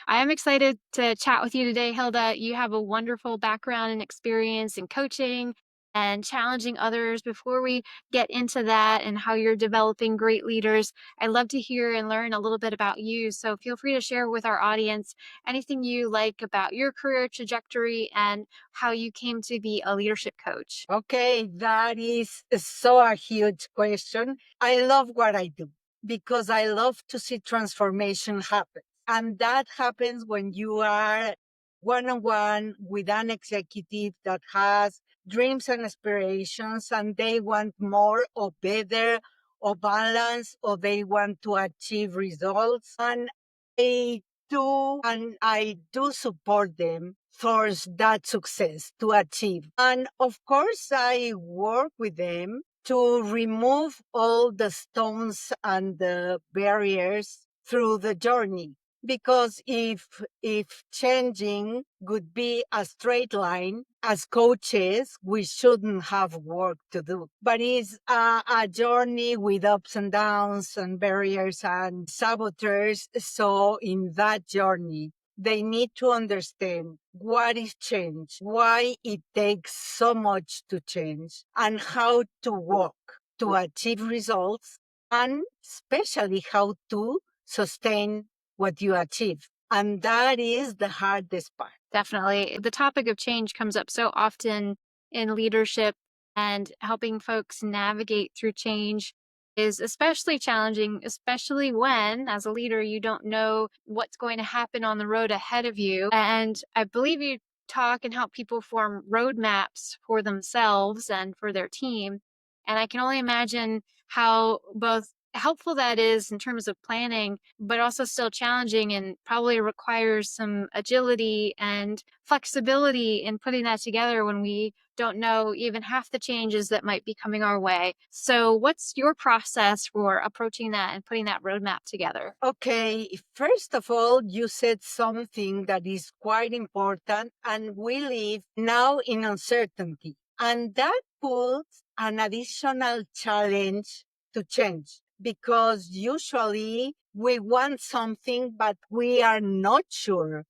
I am excited to chat with you today, Hilda. You have a wonderful background and experience in coaching and challenging others. Before we get into that and how you're developing great leaders, I'd love to hear and learn a little bit about you. So feel free to share with our audience anything you like about your career trajectory and how you came to be a leadership coach. Okay, that is so a huge question. I love what I do because I love to see transformation happen. And that happens when you are one on one with an executive that has dreams and aspirations and they want more or better or balance or they want to achieve results. And I I do support them towards that success to achieve. And of course, I work with them to remove all the stones and the barriers through the journey. Because if changing would be a straight line, as coaches, we shouldn't have work to do. But it's a journey with ups and downs and barriers and saboteurs. So in that journey, they need to understand what is change, why it takes so much to change, and how to work to achieve results, and especially how to sustain what you achieve. And that is the hardest part. Definitely. The topic of change comes up so often in leadership, and helping folks navigate through change is especially challenging, especially when, as a leader, you don't know what's going to happen on the road ahead of you. And I believe you talk and help people form roadmaps for themselves and for their team. And I can only imagine how both helpful that is in terms of planning, but also still challenging and probably requires some agility and flexibility in putting that together when we don't know even half the changes that might be coming our way. So, what's your process for approaching that and putting that roadmap together? Okay, first of all, you said something that is quite important, and we live now in uncertainty. And that puts an additional challenge to change because usually we want something, but we are not sure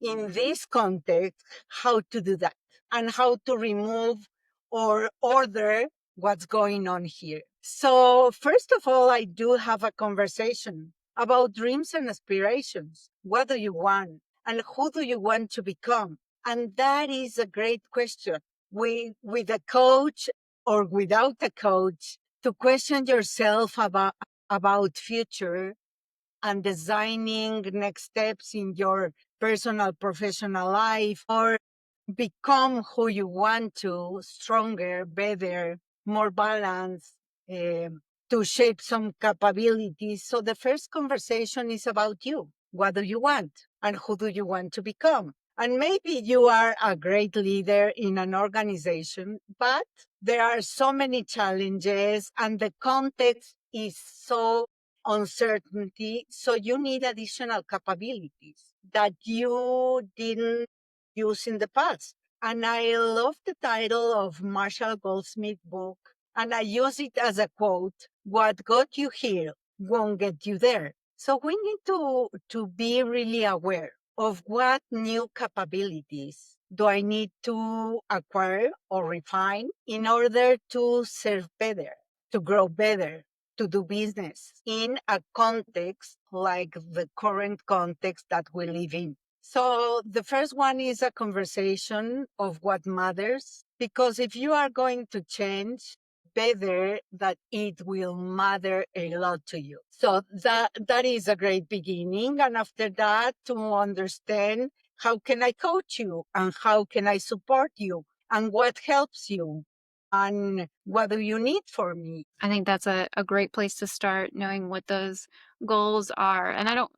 in this context how to do that and how to remove or order what's going on here. So, first of all, I do have a conversation about dreams and aspirations. What do you want? And who do you want to become? And that is a great question. With a coach or without a coach, to question yourself about future and designing next steps in your personal professional life or become who you want to, stronger, better, more balanced, to shape some capabilities. So the first conversation is about you. What do you want? And who do you want to become? And maybe you are a great leader in an organization, but there are so many challenges and the context is so uncertainty. So you need additional capabilities that you didn't use in the past. And I love the title of Marshall Goldsmith's book, and I use it as a quote: "What got you here won't get you there." So we need to be really aware of what new capabilities do I need to acquire or refine in order to serve better, to grow better, to do business in a context like the current context that we live in. So the first one is a conversation of what matters, because if you are going to change, better that it will matter a lot to you. So that is a great beginning. And after that, to understand how can I coach you and how can I support you and what helps you and what do you need for me. I think that's a great place to start, knowing what those goals are. And I don't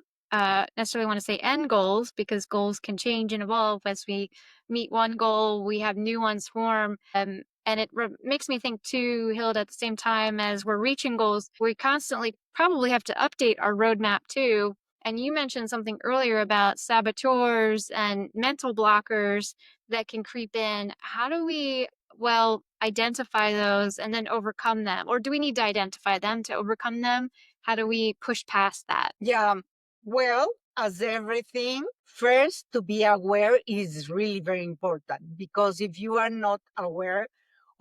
necessarily want to say end goals, because goals can change and evolve as we meet one goal, we have new ones form. And it makes me think too, Hilda, at the same time as we're reaching goals, we constantly probably have to update our roadmap too. And you mentioned something earlier about saboteurs and mental blockers that can creep in. How do we, well, identify those and then overcome them? Or do we need to identify them to overcome them? How do we push past that? Yeah. Well, as everything, first to be aware is really very important, because if you are not aware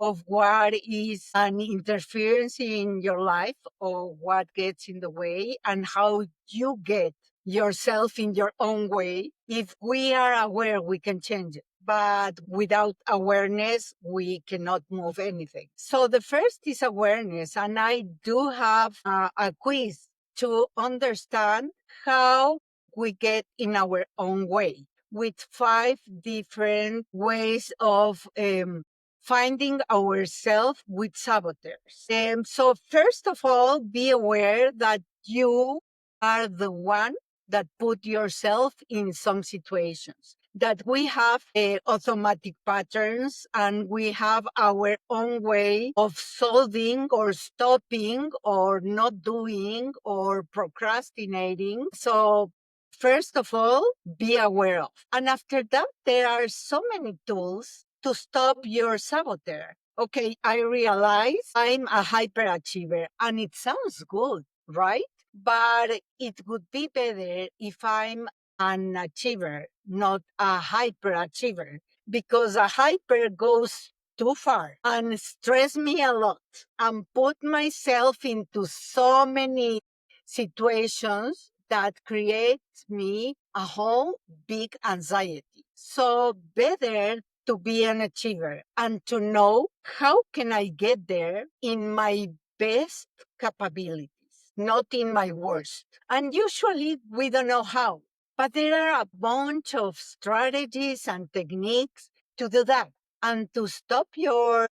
of what is an interference in your life or what gets in the way and how you get yourself in your own way, if we are aware, we can change it. But without awareness, we cannot move anything. So the first is awareness. And I do have a quiz to understand how we get in our own way, with 5 different ways of finding ourselves with saboteurs. So first of all, be aware that you are the one that put yourself in some situations, that we have automatic patterns and we have our own way of solving or stopping or not doing or procrastinating. So first of all, be aware of. And after that, there are so many tools to stop your saboteur. Okay, I realize I'm a hyperachiever and it sounds good, right? But it would be better if I'm an achiever, not a hyperachiever, because a hyper goes too far and stress me a lot and put myself into so many situations that creates me a whole big anxiety. So better to be an achiever and to know how can I get there in my best capabilities, not in my worst. And usually we don't know how, but there are a bunch of strategies and techniques to do that and to stop your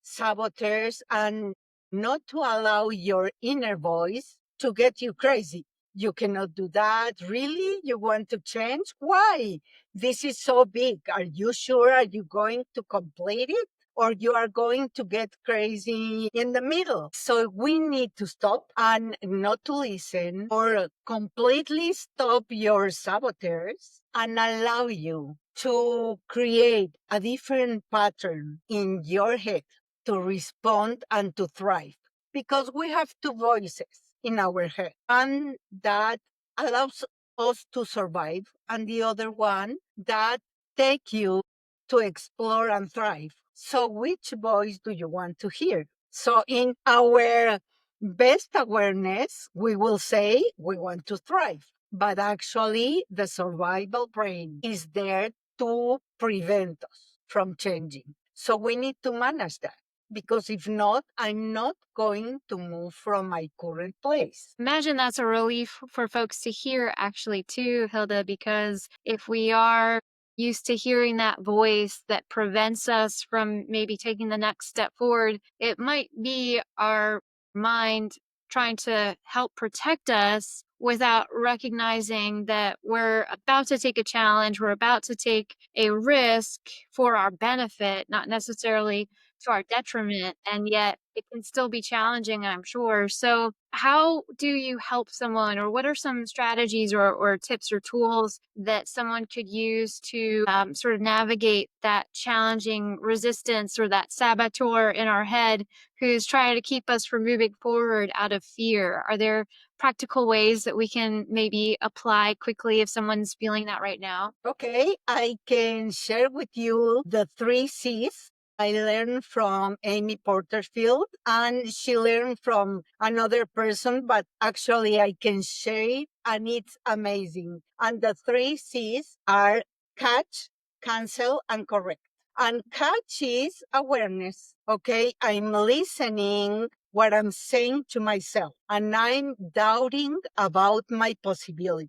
saboteurs and not to allow your inner voice to get you crazy. You cannot do that. Really? You want to change? Why? This is so big. Are you sure? Are you going to complete it? Or you are going to get crazy in the middle. So we need to stop and not to listen or completely stop your saboteurs and allow you to create a different pattern in your head to respond and to thrive, because we have two voices in our head, one that allows us to survive and the other one that take you to explore and thrive. So which voice do you want to hear? So in our best awareness, we will say we want to thrive, but actually the survival brain is there to prevent us from changing. So we need to manage that, because if not, I'm not going to move from my current place. Imagine that's a relief for folks to hear, actually, too, Hilda, because if we are used to hearing that voice that prevents us from maybe taking the next step forward, it might be our mind trying to help protect us without recognizing that we're about to take a challenge, we're about to take a risk for our benefit, not necessarily to our detriment, and yet it can still be challenging, I'm sure. So, how do you help someone, or what are some strategies or tips or tools that someone could use to sort of navigate that challenging resistance or that saboteur in our head who's trying to keep us from moving forward out of fear? Are there practical ways that we can maybe apply quickly if someone's feeling that right now? Okay, I can share with you the 3 C's I learned from Amy Porterfield, and she learned from another person, but actually I can share it and it's amazing. And the 3 C's are catch, cancel, and correct. And catch is awareness. Okay, I'm listening what I'm saying to myself and I'm doubting about my possibilities.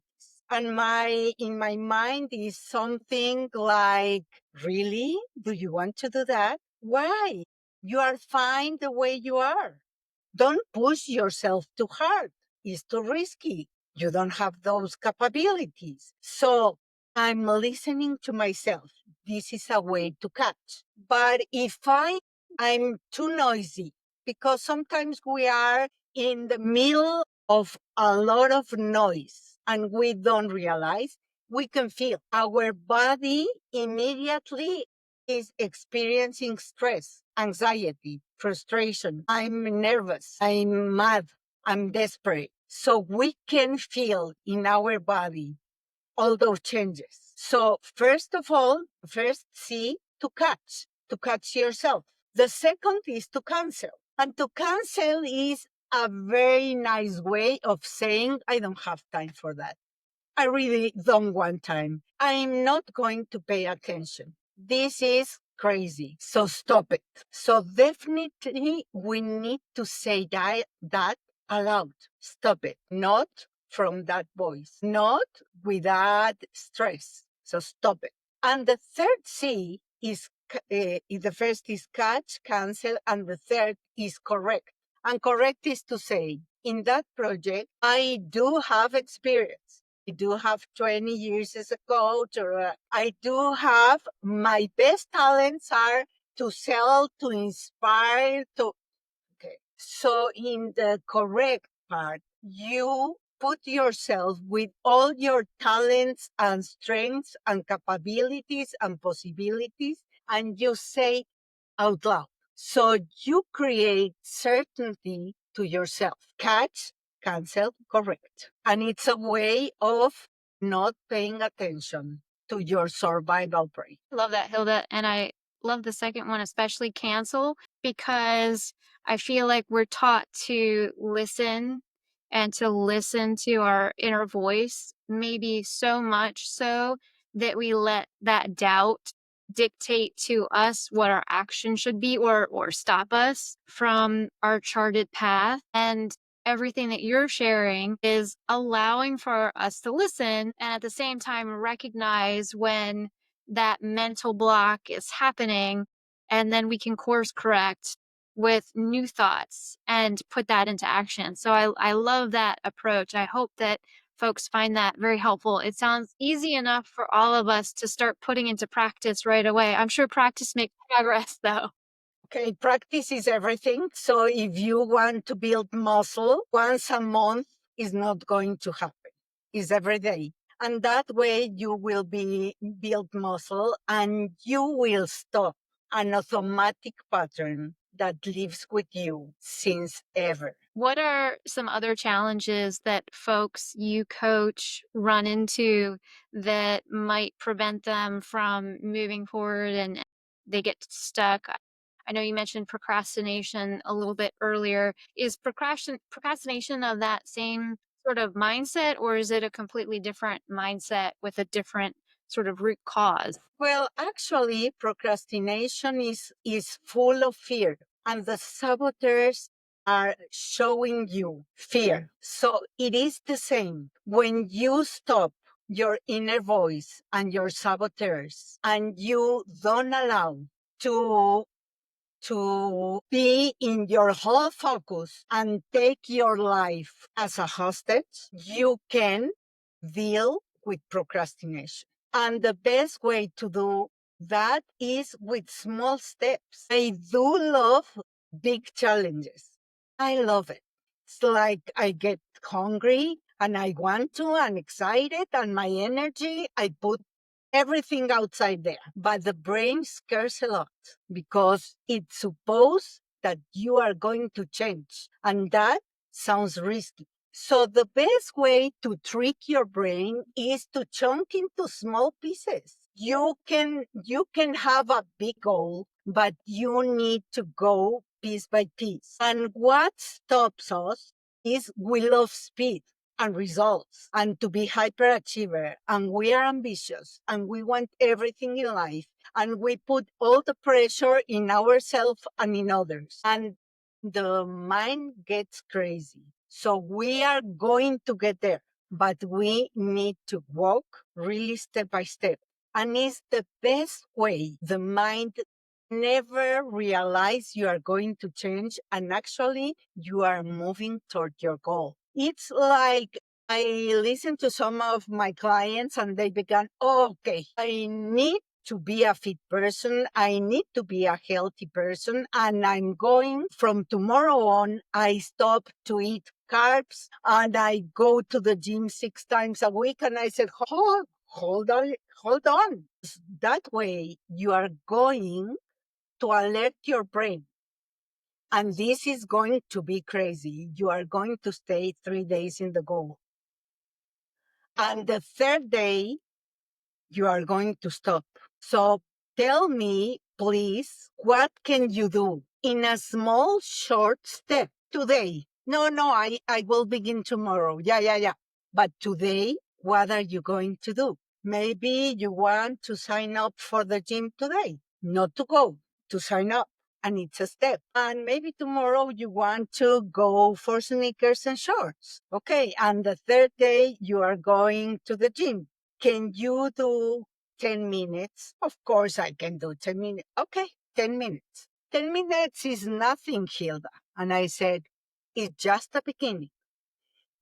And my in my mind is something like, really? Do you want to do that? Why? You are fine the way you are. Don't push yourself too hard. It's too risky. You don't have those capabilities. So I'm listening to myself. This is a way to catch. But if I'm too noisy, because sometimes we are in the middle of a lot of noise and we don't realize, we can feel our body immediately is experiencing stress, anxiety, frustration. I'm nervous. I'm mad. I'm desperate. So we can feel in our body all those changes. So first see to catch yourself. The second is to cancel. And to cancel is a very nice way of saying, I don't have time for that. I really don't want time. I'm not going to pay attention. This is crazy. So stop it. So definitely we need to say that aloud. Stop it. Not from that voice, not without stress. So stop it. And the third C is the first is catch, cancel, and the third is correct. And correct is to say, in that project, I do have experience. I do have 20 years as a coach, or I do have my best talents are to sell, to inspire, to. Okay. So in the correct part, you put yourself with all your talents and strengths and capabilities and possibilities, and you say out loud. So you create certainty to yourself. Catch, cancel, correct. And it's a way of not paying attention to your survival brain. Love that, Hilda. And I love the second one, especially cancel, because I feel like we're taught to listen and to listen to our inner voice, maybe so much so that we let that doubt dictate to us what our action should be, or stop us from our charted path. And everything that you're sharing is allowing for us to listen and at the same time recognize when that mental block is happening, and then we can course correct with new thoughts and put that into action. So I love that approach. I hope that folks find that very helpful. It sounds easy enough for all of us to start putting into practice right away. I'm sure practice makes progress though. Okay, practice is everything. So if you want to build muscle, once a month is not going to happen. It's every day. And that way you will be build muscle and you will stop an automatic pattern that lives with you since ever. What are some other challenges that folks you coach run into that might prevent them from moving forward and they get stuck? I know you mentioned procrastination a little bit earlier. Is procrastination of that same sort of mindset, or is it a completely different mindset with a different sort of root cause? Well, actually, procrastination is full of fear, and the saboteurs are showing you fear. So it is the same. When you stop your inner voice and your saboteurs, and you don't allow to be in your whole focus and take your life as a hostage, you can deal with procrastination. And the best way to do that is with small steps. I do love big challenges. I love it. It's like I get hungry and I want to, and excited, and my energy, I put everything outside there. But the brain scares a lot because it supposes that you are going to change. And that sounds risky. So the best way to trick your brain is to chunk into small pieces. You can have a big goal, but you need to go piece by piece. And what stops us is we love speed and results and to be hyperachiever, and we are ambitious and we want everything in life, and we put all the pressure in ourselves and in others, and the mind gets crazy. So we are going to get there, but we need to walk really step by step, and it's the best way. The mind never realize you are going to change, and actually you are moving toward your goal. It's like I listen to some of my clients and they began, oh, okay, I need to be a fit person. I need to be a healthy person. And I'm going from tomorrow on, I stop to eat carbs and I go to the gym 6 times a week. And I said, hold on, hold on. That way you are going to alert your brain. And this is going to be crazy. You are going to stay 3 days in the goal. And the third day, you are going to stop. So tell me, please, what can you do in a small, short step today? No, no, I will begin tomorrow. Yeah, yeah, yeah. But today, what are you going to do? Maybe you want to sign up for the gym today, not to go, to sign up. And it's a step. And maybe tomorrow you want to go for sneakers and shorts. Okay. And the third day, you are going to the gym. Can you do 10 minutes? Of course, I can do 10 minutes. Okay, 10 minutes. 10 minutes is nothing, Hilda. And I said, it's just a beginning.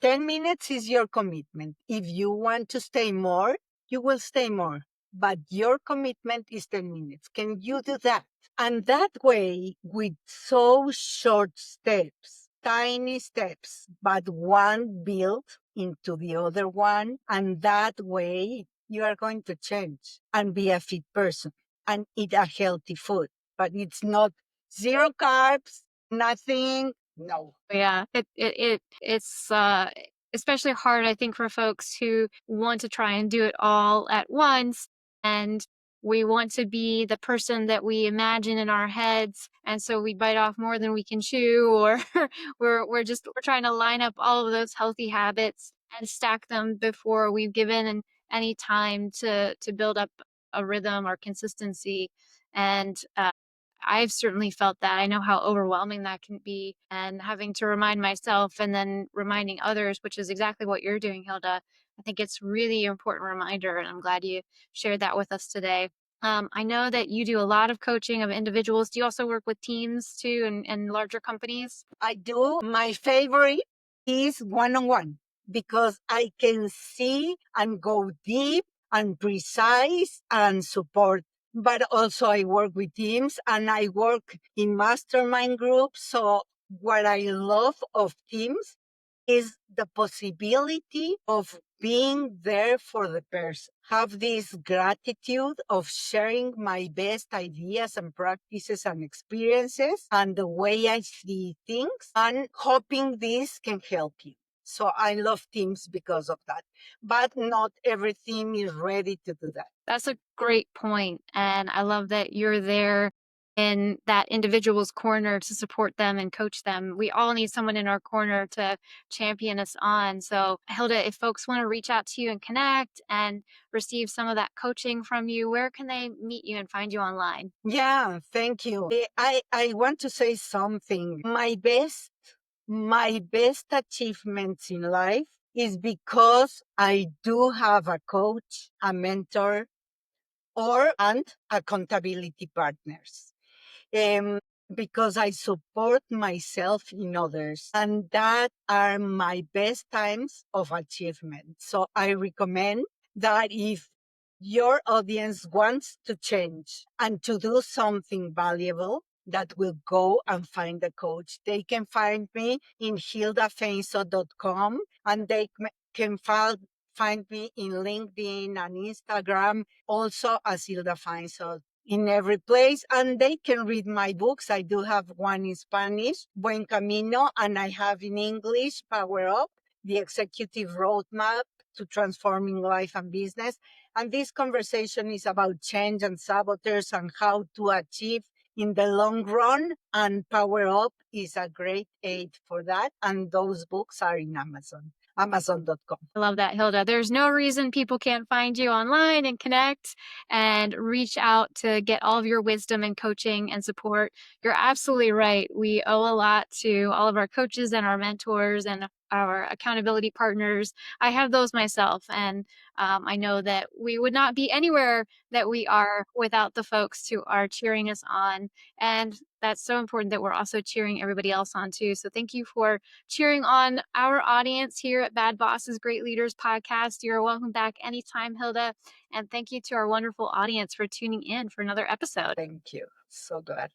10 minutes is your commitment. If you want to stay more, you will stay more. But your commitment is 10 minutes. Can you do that? And that way, with so short steps, tiny steps, but one built into the other one. And that way, you are going to change and be a fit person and eat a healthy food. But it's not zero carbs, nothing. No. Yeah, it's especially hard, I think, for folks who want to try and do it all at once, and we want to be the person that we imagine in our heads, and so we bite off more than we can chew, or we're trying to line up all of those healthy habits and stack them before we've given any time to build up a rhythm or consistency, and I've certainly felt that. I know how overwhelming that can be, and having to remind myself and then reminding others, which is exactly what you're doing, Hilda. I think it's really important reminder, and I'm glad you shared that with us today. I know that you do a lot of coaching of individuals. Do you also work with teams too and larger companies? I do. My favorite is one on one because I can see and go deep and precise and support. But also, I work with teams and I work in mastermind groups. So, what I love of teams is the possibility of being there for the person. Have this gratitude of sharing my best ideas and practices and experiences and the way I see things, and hoping this can help you. So I love teams because of that. But not every team is ready to do that. That's a great point, and I love that you're there in that individual's corner to support them and coach them. We all need someone in our corner to champion us on. So, Hilda, if folks want to reach out to you and connect and receive some of that coaching from you, where can they meet you and find you online? Yeah, thank you. I want to say something. My best achievements in life is because I do have a coach, a mentor, and accountability partners. Um, because I support myself in others, and that are my best times of achievement. So I recommend that if your audience wants to change and to do something valuable, that will go and find a coach. They can find me in hildafainsod.com, and they can find me in LinkedIn and Instagram, also as Hilda Fainsod, in every place. And they can read my books. I do have one in Spanish, Buen Camino, and I have in English, Power Up, the executive roadmap to transforming life and business. And this conversation is about change and saboteurs and how to achieve in the long run. And Power Up is a great aid for that. And those books are in Amazon, amazon.com. I love that, Hilda. There's no reason people can't find you online and connect and reach out to get all of your wisdom and coaching and support. You're absolutely right. We owe a lot to all of our coaches and our mentors and our accountability partners. I have those myself, and I know that we would not be anywhere that we are without the folks who are cheering us on. And that's so important that we're also cheering everybody else on too. So thank you for cheering on our audience here at Bad Bosses Great Leaders podcast. You're welcome back anytime, Hilda. And thank you to our wonderful audience for tuning in for another episode. Thank you. So glad.